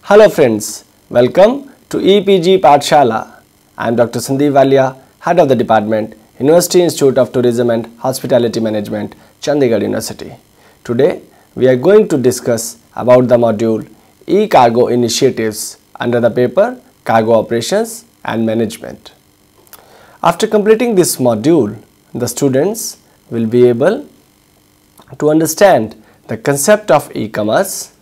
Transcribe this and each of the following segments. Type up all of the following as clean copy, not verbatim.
Hello friends, welcome to EPG Pathshala. I am Dr. Sandeep Walia, Head of the Department, University Institute of Tourism and Hospitality Management, Chandigarh University. Today, we are going to discuss about the module E-Cargo Initiatives under the paper Cargo Operations and Management. After completing this module, the students will be able to understand the concept of e-commerce.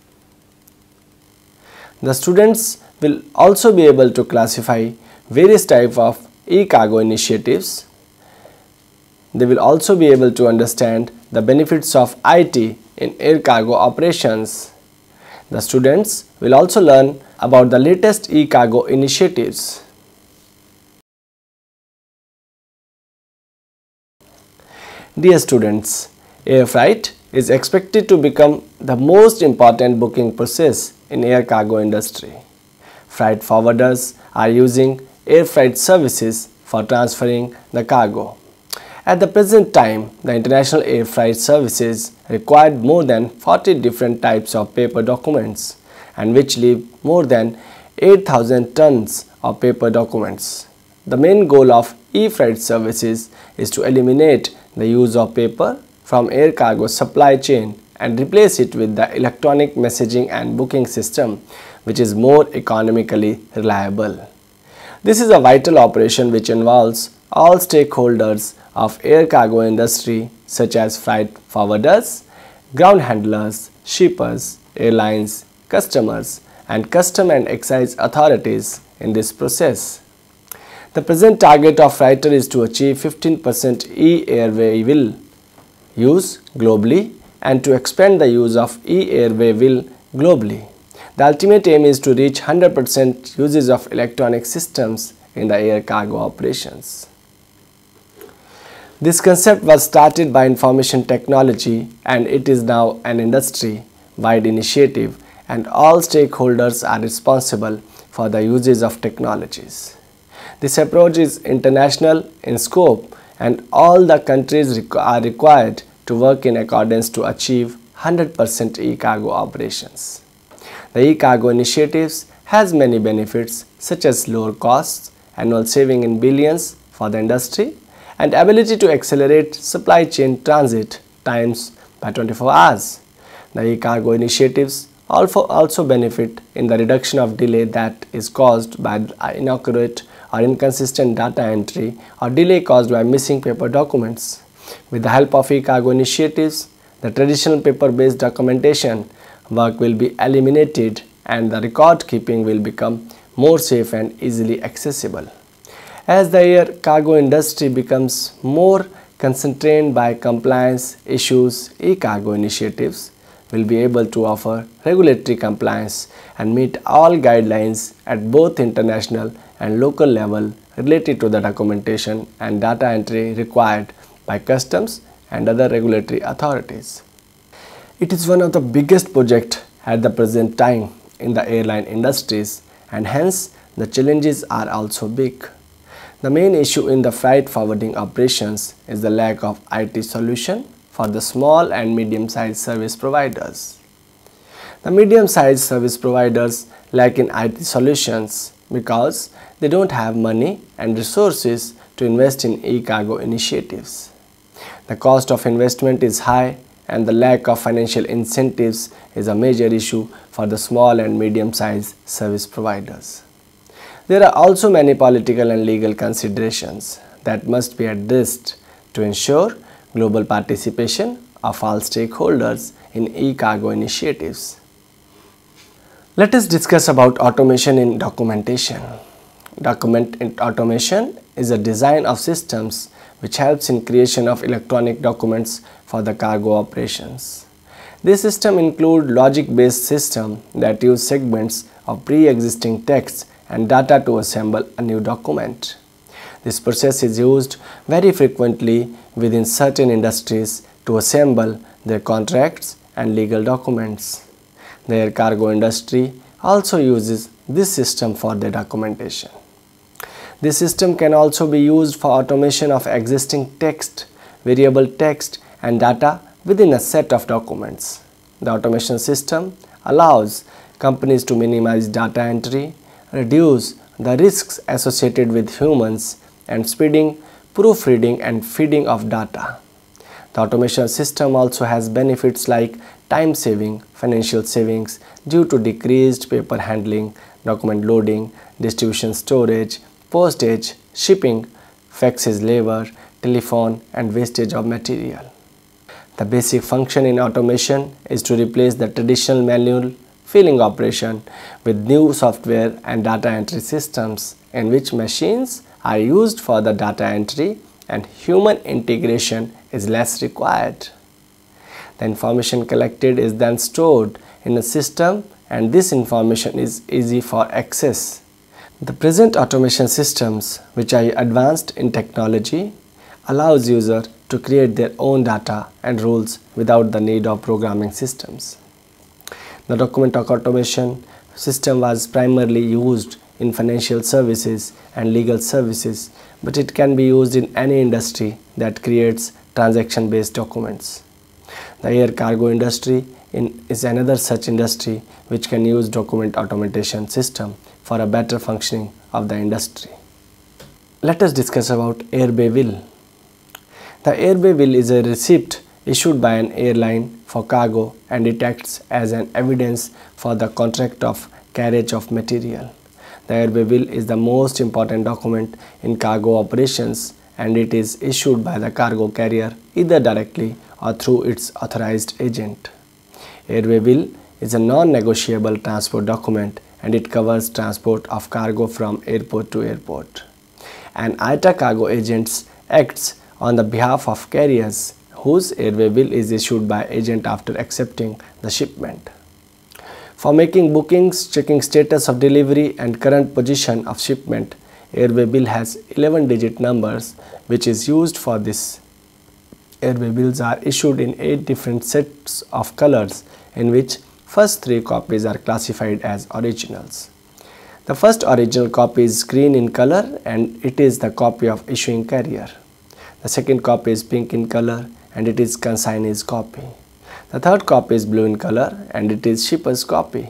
The students will also be able to classify various types of e-cargo initiatives. They will also be able to understand the benefits of IT in air cargo operations. The students will also learn about the latest e-cargo initiatives. Dear students, air freight is expected to become the most important booking process in air cargo industry. Freight forwarders are using air freight services for transferring the cargo. At the present time, the international air freight services required more than 40 different types of paper documents and which leave more than 8,000 tons of paper documents. The main goal of e-freight services is to eliminate the use of paper from air cargo supply chain and replace it with the electronic messaging and booking system, which is more economically reliable. This is a vital operation which involves all stakeholders of air cargo industry such as freight forwarders, ground handlers, shippers, airlines, customers and custom and excise authorities in this process. The present target of freighter is to achieve 15% e-Air Waybill use globally and to expand the use of e-Air Waybill globally. The ultimate aim is to reach 100% uses of electronic systems in the air cargo operations. This concept was started by information technology and it is now an industry-wide initiative and all stakeholders are responsible for the uses of technologies. This approach is international in scope and all the countries are required to work in accordance to achieve 100% e-cargo operations. The e-cargo initiatives has many benefits such as lower costs, annual saving in billions for the industry and ability to accelerate supply chain transit times by 24 hours. The e-cargo initiatives also benefit in the reduction of delay that is caused by inaccurate or inconsistent data entry or delay caused by missing paper documents. With the help of e-cargo initiatives, the traditional paper-based documentation work will be eliminated and the record keeping will become more safe and easily accessible. As the air cargo industry becomes more constrained by compliance issues, e-cargo initiatives will be able to offer regulatory compliance and meet all guidelines at both international and local level related to the documentation and data entry required by customs and other regulatory authorities. It is one of the biggest projects at the present time in the airline industries and hence the challenges are also big. The main issue in the freight forwarding operations is the lack of IT solution for the small and medium-sized service providers. The medium-sized service providers lack in IT solutions because they don't have money and resources to invest in e-cargo initiatives. The cost of investment is high and the lack of financial incentives is a major issue for the small and medium-sized service providers. There are also many political and legal considerations that must be addressed to ensure global participation of all stakeholders in e-cargo initiatives. Let us discuss about automation in documentation. Document automation is a design of systems which helps in creation of electronic documents for the cargo operations. This system includes logic-based systems that use segments of pre-existing text and data to assemble a new document. This process is used very frequently within certain industries to assemble their contracts and legal documents. The air cargo industry also uses this system for their documentation. This system can also be used for automation of existing text, variable text and data within a set of documents. The automation system allows companies to minimize data entry, reduce the risks associated with humans, and speeding, proofreading and feeding of data. The automation system also has benefits like time saving, financial savings due to decreased paper handling, document loading, distribution storage, postage, shipping, faxes labor, telephone and wastage of material. The basic function in automation is to replace the traditional manual filling operation with new software and data entry systems in which machines are used for the data entry and human integration is less required. The information collected is then stored in a system and this information is easy for access. The present automation systems, which are advanced in technology, allows users to create their own data and rules without the need of programming systems. The document automation system was primarily used in financial services and legal services, but it can be used in any industry that creates transaction-based documents. The air cargo industry is another such industry which can use document automation system for a better functioning of the industry. Let us discuss about Air Waybill. The Air Waybill is a receipt issued by an airline for cargo and it acts as an evidence for the contract of carriage of material. The Air Waybill is the most important document in cargo operations and it is issued by the cargo carrier either directly or through its authorized agent. Air Waybill is a non-negotiable transport document and it covers transport of cargo from airport to airport. An ITA cargo agent acts on the behalf of carriers whose Air Waybill is issued by agent after accepting the shipment. For making bookings, checking status of delivery and current position of shipment, Air Waybill has 11-digit numbers which is used for this. Air Waybills are issued in 8 different sets of colors in which first 3 copies are classified as originals. The first original copy is green in color and it is the copy of issuing carrier. The second copy is pink in color and it is consignee's copy. The third copy is blue in color and it is shipper's copy.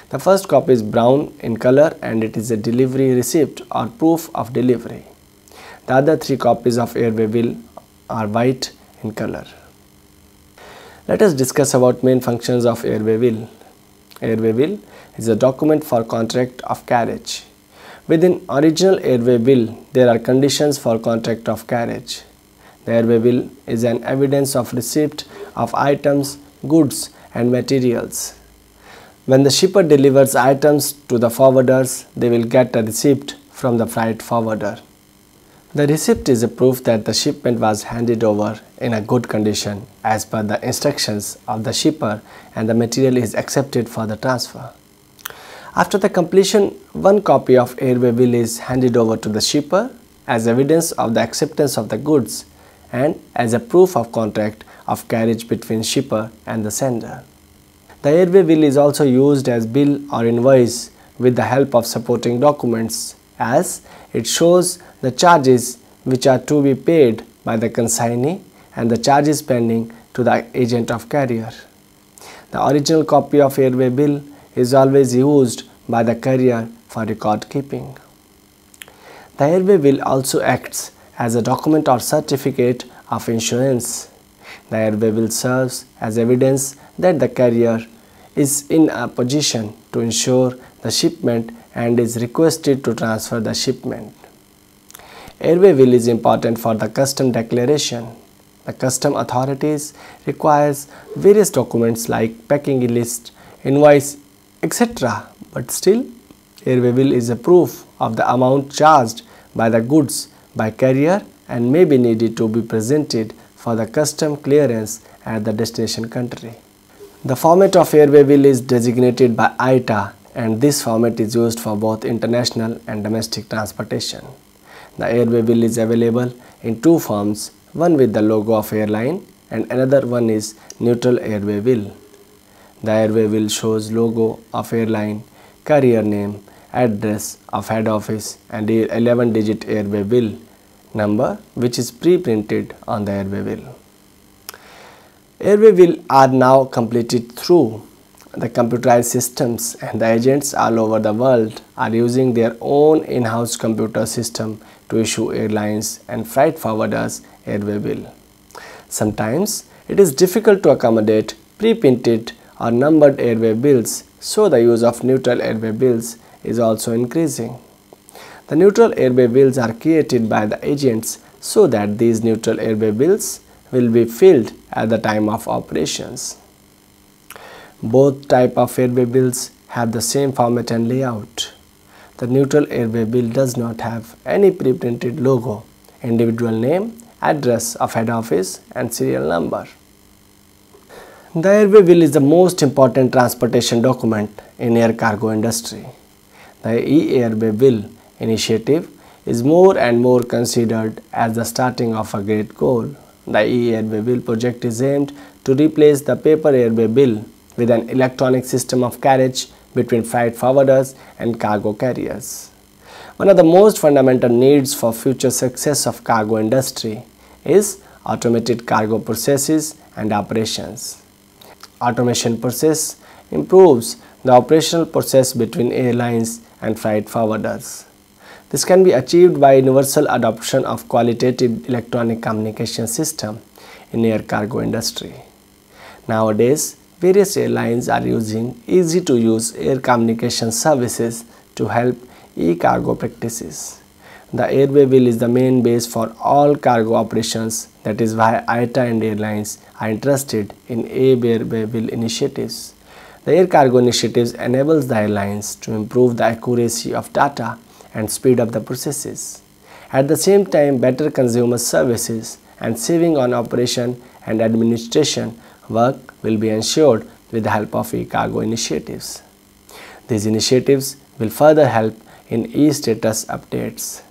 The first copy is brown in color and it is a delivery receipt or proof of delivery. The other 3 copies of Air Waybill are white in color. Let us discuss about main functions of Air Waybill. Air Waybill is a document for contract of carriage. Within original Air Waybill, there are conditions for contract of carriage. The Air Waybill is an evidence of receipt of items, goods and materials. When the shipper delivers items to the forwarders, they will get a receipt from the freight forwarder. The receipt is a proof that the shipment was handed over in a good condition as per the instructions of the shipper and the material is accepted for the transfer. After the completion, one copy of Air Waybill is handed over to the shipper as evidence of the acceptance of the goods and as a proof of contract of carriage between shipper and the sender. The Air Waybill is also used as bill or invoice with the help of supporting documents as it shows the charges which are to be paid by the consignee and the charges pending to the agent of carrier. The original copy of Air Waybill is always used by the carrier for record keeping. The Air Waybill also acts as a document or certificate of insurance. The Air Waybill serves as evidence that the carrier is in a position to insure the shipment and is requested to transfer the shipment. Air Waybill is important for the custom declaration. The custom authorities requires various documents like packing list, invoice, etc. But still, Air Waybill is a proof of the amount charged by the goods by carrier and may be needed to be presented for the custom clearance at the destination country. The format of Air Waybill is designated by ITA and this format is used for both international and domestic transportation. The Air Waybill is available in 2 forms, one with the logo of airline and another one is neutral Air Waybill. The Air Waybill shows logo of airline, carrier name, address of head office and 11-digit Air Waybill number which is pre-printed on the Air Waybill. Air Waybill are now completed through the computerized systems and the agents all over the world are using their own in-house computer system to issue airlines and freight forwarders Air Waybill. Sometimes it is difficult to accommodate pre-printed or numbered Air Waybills, so the use of neutral Air Waybills is also increasing. The neutral Air Waybills are created by the agents so that these neutral Air Waybills will be filled at the time of operations. Both type of Air Waybills have the same format and layout. The neutral Air Waybill does not have any pre-printed logo, individual name, address of head office and serial number. The Air Waybill is the most important transportation document in air cargo industry. The e-Air Waybill initiative is more and more considered as the starting of a great goal. The e-Air Waybill project is aimed to replace the paper Air Waybill with an electronic system of carriage between freight forwarders and cargo carriers. One of the most fundamental needs for future success of cargo industry is automated cargo processes and operations. Automation process improves the operational process between airlines and freight forwarders. This can be achieved by universal adoption of qualitative electronic communication system in air cargo industry. Nowadays, various airlines are using easy-to-use air communication services to help e-cargo practices. The Air Waybill is the main base for all cargo operations. That is why IATA and airlines are interested in Air Waybill initiatives. The air cargo initiatives enables the airlines to improve the accuracy of data and speed up the processes. At the same time, better consumer services and saving on operation and administration work will be ensured with the help of e-cargo initiatives. These initiatives will further help in e-status updates.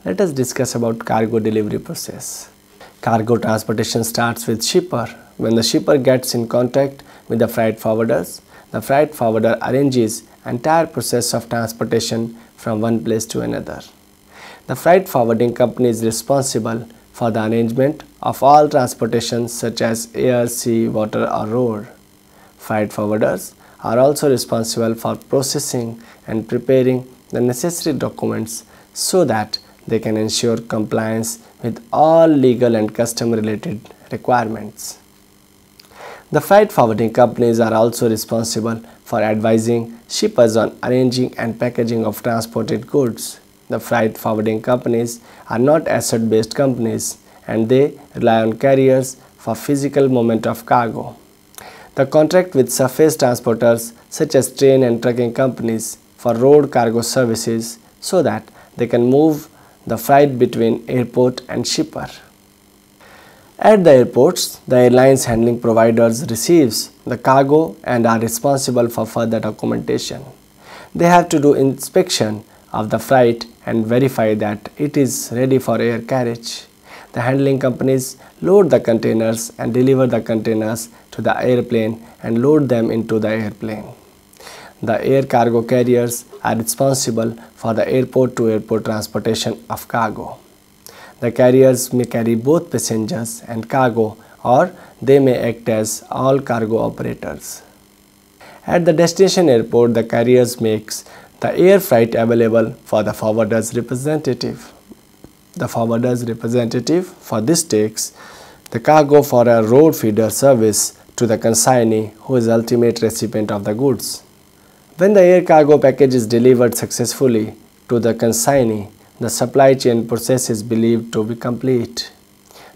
Let us discuss about cargo delivery process. Cargo transportation starts with shipper. When the shipper gets in contact with the freight forwarders, the freight forwarder arranges entire process of transportation from one place to another. The freight forwarding company is responsible for the arrangement of all transportation such as air, sea, water or road. Freight forwarders are also responsible for processing and preparing the necessary documents so that they can ensure compliance with all legal and custom related requirements. The freight forwarding companies are also responsible for advising shippers on arranging and packaging of transported goods. The freight forwarding companies are not asset-based companies and they rely on carriers for physical movement of cargo. The contract with surface transporters such as train and trucking companies for road cargo services so that they can move the freight between airport and shipper. At the airports, the airlines handling providers receives the cargo and are responsible for further documentation. They have to do inspection of the freight and verify that it is ready for air carriage. The handling companies load the containers and deliver the containers to the airplane and load them into the airplane. The air cargo carriers are responsible for the airport-to-airport transportation of cargo. The carriers may carry both passengers and cargo, or they may act as all cargo operators. At the destination airport, the carriers makes the air freight available for the forwarder's representative. The forwarder's representative for this takes the cargo for a road feeder service to the consignee, who is ultimate recipient of the goods. When the air cargo package is delivered successfully to the consignee, the supply chain process is believed to be complete.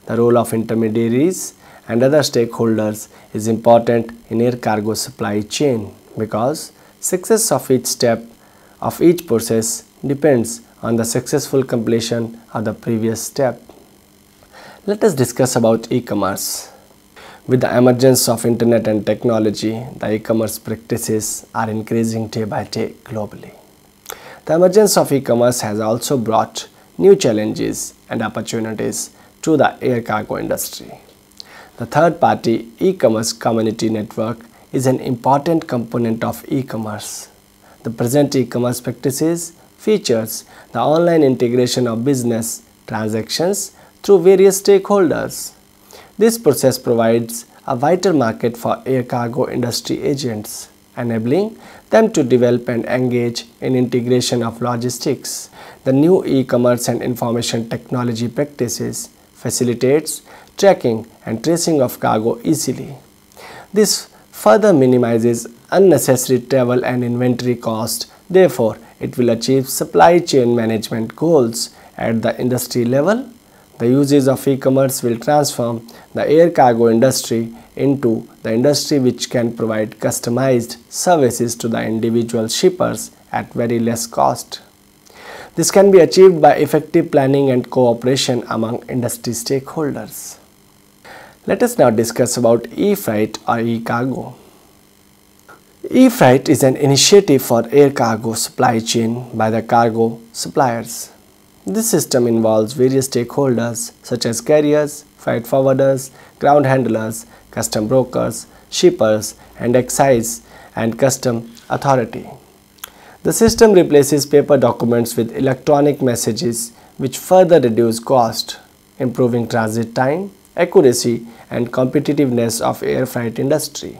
The role of intermediaries and other stakeholders is important in air cargo supply chain because success of each step of each process depends on the successful completion of the previous step. Let us discuss about e-commerce. With the emergence of internet and technology, the e-commerce practices are increasing day by day globally. The emergence of e-commerce has also brought new challenges and opportunities to the air cargo industry. The third-party e-commerce community network is an important component of e-commerce. The present e-commerce practices features the online integration of business transactions through various stakeholders. This process provides a vital market for air cargo industry agents, enabling them to develop and engage in integration of logistics. The new e-commerce and information technology practices facilitates tracking and tracing of cargo easily. This further minimizes unnecessary travel and inventory cost. Therefore, it will achieve supply chain management goals at the industry level. The uses of e-commerce will transform the air cargo industry into the industry which can provide customized services to the individual shippers at very less cost. This can be achieved by effective planning and cooperation among industry stakeholders. Let us now discuss about e-freight or e-cargo. E-freight is an initiative for air cargo supply chain by the cargo suppliers. This system involves various stakeholders such as carriers, freight forwarders, ground handlers, custom brokers, shippers, and excise and custom authority. The system replaces paper documents with electronic messages which further reduce cost, improving transit time, accuracy, and competitiveness of air freight industry.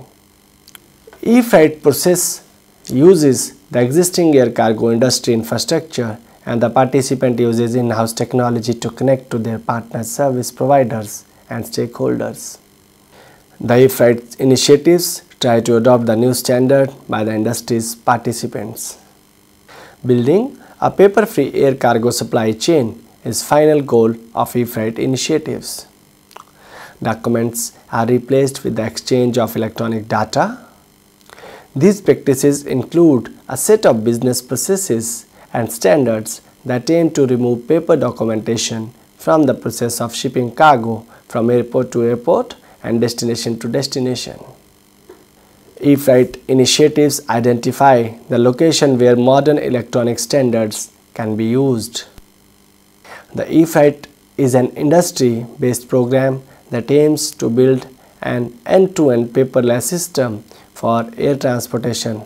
E-freight process uses the existing air cargo industry infrastructure, and the participant uses in-house technology to connect to their partner service providers and stakeholders. The e-freight initiatives try to adopt the new standard by the industry's participants. Building a paper-free air cargo supply chain is final goal of e-freight initiatives. Documents are replaced with the exchange of electronic data. These practices include a set of business processes and standards that aim to remove paper documentation from the process of shipping cargo from airport to airport and destination to destination. E-freight initiatives identify the location where modern electronic standards can be used. The e-freight is an industry-based program that aims to build an end-to-end paperless system for air transportation.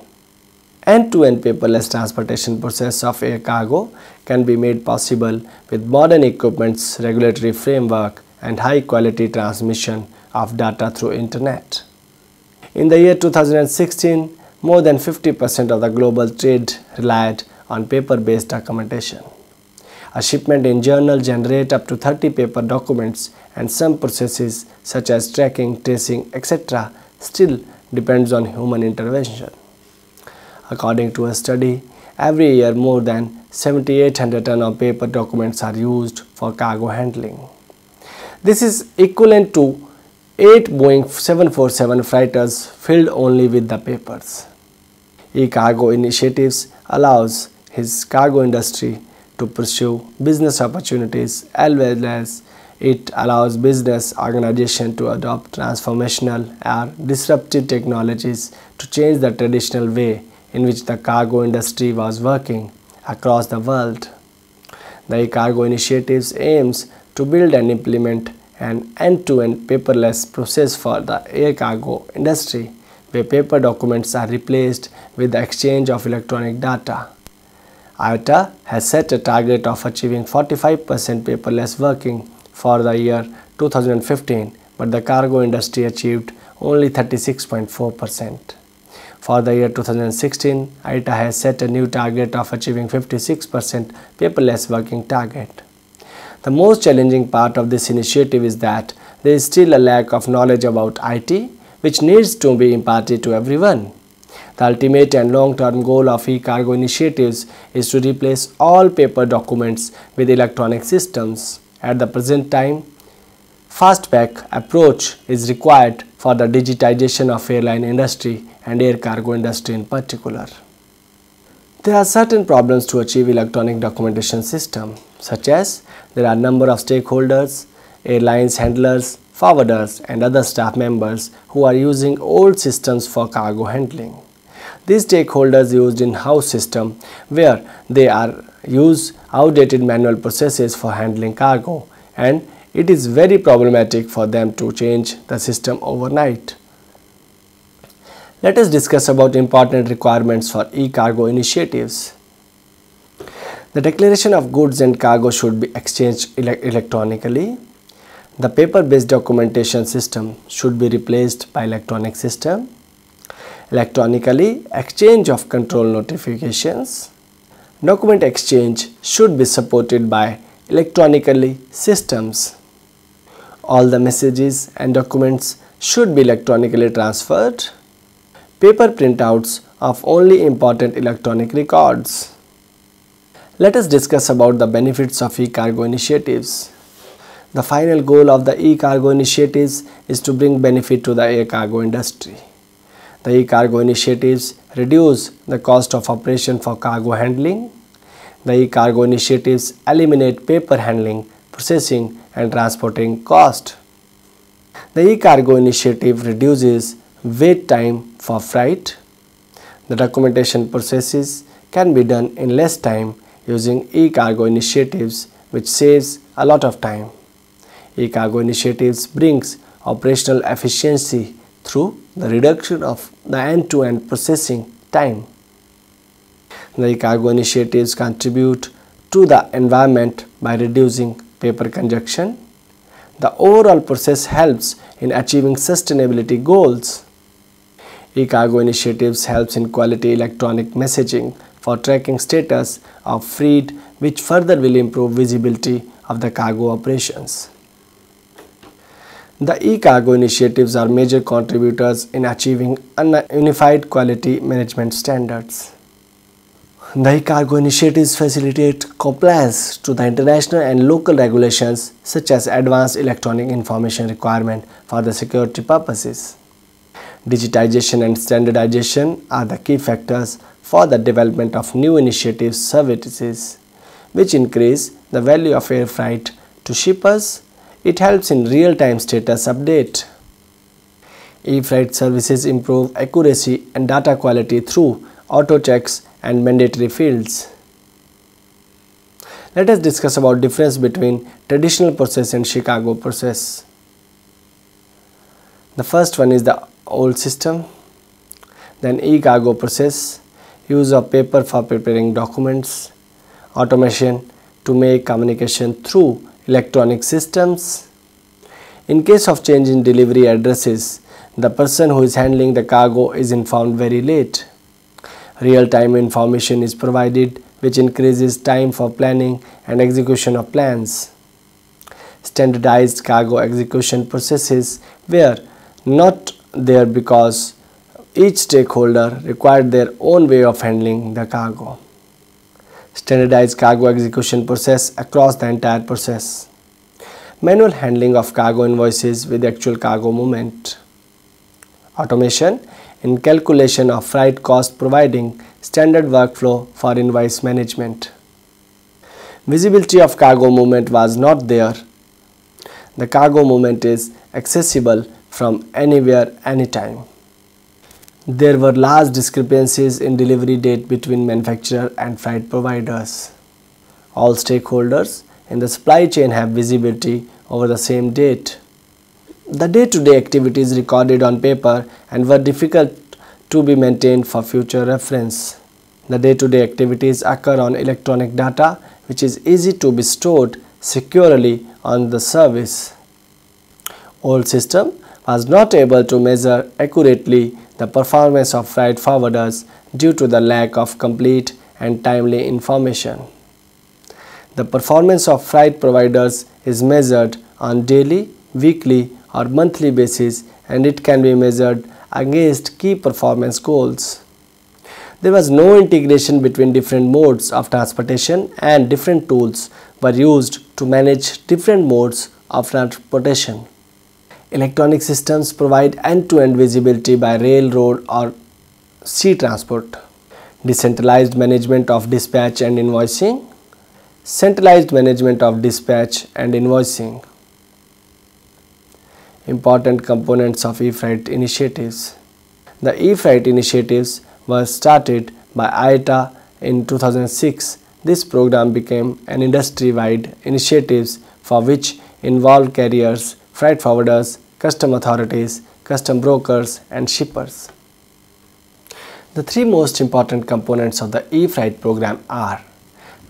End-to-end paperless transportation process of air cargo can be made possible with modern equipment's regulatory framework and high-quality transmission of data through internet. In the year 2016, more than 50% of the global trade relied on paper-based documentation. A shipment in journal generate up to 30 paper documents, and some processes such as tracking, tracing, etc. still depends on human intervention. According to a study, every year more than 7,800 tons of paper documents are used for cargo handling. This is equivalent to 8 Boeing 747 freighters filled only with the papers. E-cargo initiatives allows his cargo industry to pursue business opportunities, as well as it allows business organizations to adopt transformational or disruptive technologies to change the traditional way in which the cargo industry was working across the world. The e-cargo initiatives aims to build and implement an end-to-end paperless process for the air cargo industry, where paper documents are replaced with the exchange of electronic data. IATA has set a target of achieving 45% paperless working for the year 2015, but the cargo industry achieved only 36.4%. For the year 2016, IATA has set a new target of achieving 56% paperless working target. The most challenging part of this initiative is that there is still a lack of knowledge about IT, which needs to be imparted to everyone. The ultimate and long-term goal of e-cargo initiatives is to replace all paper documents with electronic systems. At the present time, fast-track approach is required for the digitization of airline industry and air cargo industry in particular. There are certain problems to achieve electronic documentation system, such as there are number of stakeholders, airlines handlers, forwarders, and other staff members who are using old systems for cargo handling. These stakeholders used in-house system where they use outdated manual processes for handling cargo, and it is very problematic for them to change the system overnight. Let us discuss about important requirements for e-cargo initiatives. The declaration of goods and cargo should be exchanged electronically. The paper-based documentation system should be replaced by electronic system. Electronically exchange of control notifications. Document exchange should be supported by electronically systems. All the messages and documents should be electronically transferred. Paper printouts of only important electronic records. Let us discuss about the benefits of e-cargo initiatives. The final goal of the e-cargo initiatives is to bring benefit to the air cargo industry. The e-cargo initiatives reduce the cost of operation for cargo handling. The e-cargo initiatives eliminate paper handling, processing and transporting cost. The e-cargo initiative reduces wait time for freight. The documentation processes can be done in less time using e-cargo initiatives, which saves a lot of time. E-cargo initiatives brings operational efficiency through the reduction of the end-to-end processing time. The e-cargo initiatives contribute to the environment by reducing paper consumption. The overall process helps in achieving sustainability goals. E-cargo initiatives helps in quality electronic messaging for tracking status of freight, which further will improve visibility of the cargo operations. The e-cargo initiatives are major contributors in achieving unified quality management standards. The e-cargo initiatives facilitate compliance to the international and local regulations such as advanced electronic information requirement for the security purposes. Digitization and standardization are the key factors for the development of new initiative services, which increase the value of air freight to shippers. It helps in real-time status update. E-freight services improve accuracy and data quality through auto checks and mandatory fields. Let us discuss about difference between traditional process and Chicago process. The first one is the old system, then e-cargo process, use of paper for preparing documents, automation to make communication through electronic systems. In case of change in delivery addresses, the person who is handling the cargo is informed very late. Real-time information is provided, which increases time for planning and execution of plans. Standardized cargo execution processes were not there because each stakeholder required their own way of handling the cargo. Standardized cargo execution process across the entire process. Manual handling of cargo invoices with actual cargo movement. Automation in calculation of freight cost, providing standard workflow for invoice management. Visibility of cargo movement was not there. The cargo movement is accessible from anywhere, anytime. There were large discrepancies in delivery date between manufacturer and freight providers. All stakeholders in the supply chain have visibility over the same date. The day-to-day activities recorded on paper and were difficult to be maintained for future reference. The day-to-day activities occur on electronic data, which is easy to be stored securely on the service. Old system was not able to measure accurately the performance of freight forwarders due to the lack of complete and timely information. The performance of freight providers is measured on daily, weekly or monthly basis, and it can be measured against key performance goals. There was no integration between different modes of transportation, and different tools were used to manage different modes of transportation. Electronic systems provide end-to-end visibility by rail, road or sea transport. Decentralized management of dispatch and invoicing. Centralized management of dispatch and invoicing. Important components of e-freight initiatives. The e-freight initiatives were started by IATA in 2006. This program became an industry-wide initiative for which involved carriers, freight forwarders, custom authorities, custom brokers and shippers. The three most important components of the e-freight program are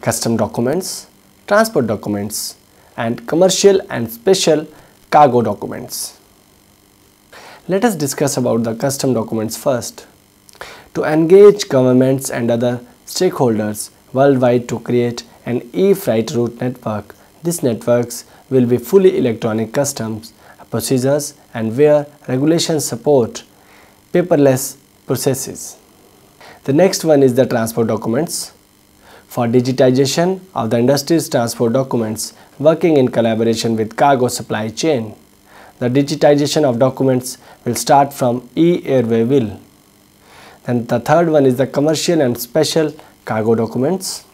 custom documents, transport documents and commercial and special cargo documents. Let us discuss about the custom documents first. To engage governments and other stakeholders worldwide to create an e-freight route network, these networks will be fully electronic customs procedures and where regulations support paperless processes. The next one is the transport documents. For digitization of the industry's transport documents, working in collaboration with cargo supply chain, the digitization of documents will start from Air Waybill. Then the third one is the commercial and special cargo documents.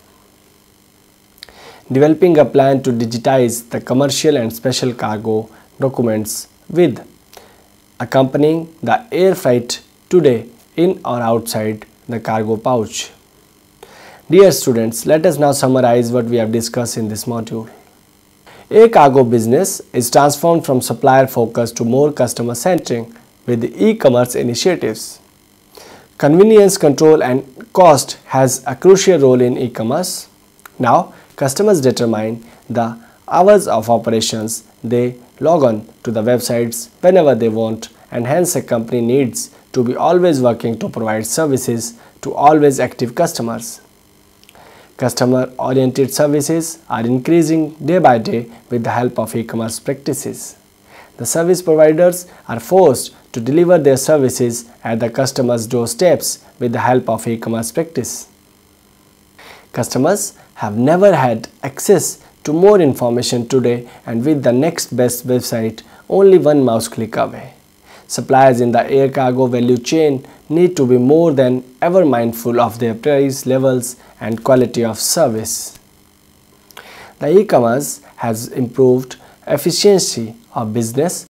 Developing a plan to digitize the commercial and special cargo documents with accompanying the air freight today in or outside the cargo pouch. Dear students, let us now summarize what we have discussed in this module. Air cargo business is transformed from supplier focused to more customer centric with the e-commerce initiatives. Convenience, control and cost has a crucial role in e-commerce. Now, customers determine the hours of operations they log on to the websites whenever they want, and hence a company needs to be always working to provide services to always active customers. Customer-oriented services are increasing day by day with the help of e-commerce practices. The service providers are forced to deliver their services at the customer's doorsteps with the help of e-commerce practice. Customers have never had access to more information today, and with the next best website only one mouse click away. Suppliers in the air cargo value chain need to be more than ever mindful of their price levels and quality of service. The e-commerce has improved efficiency of business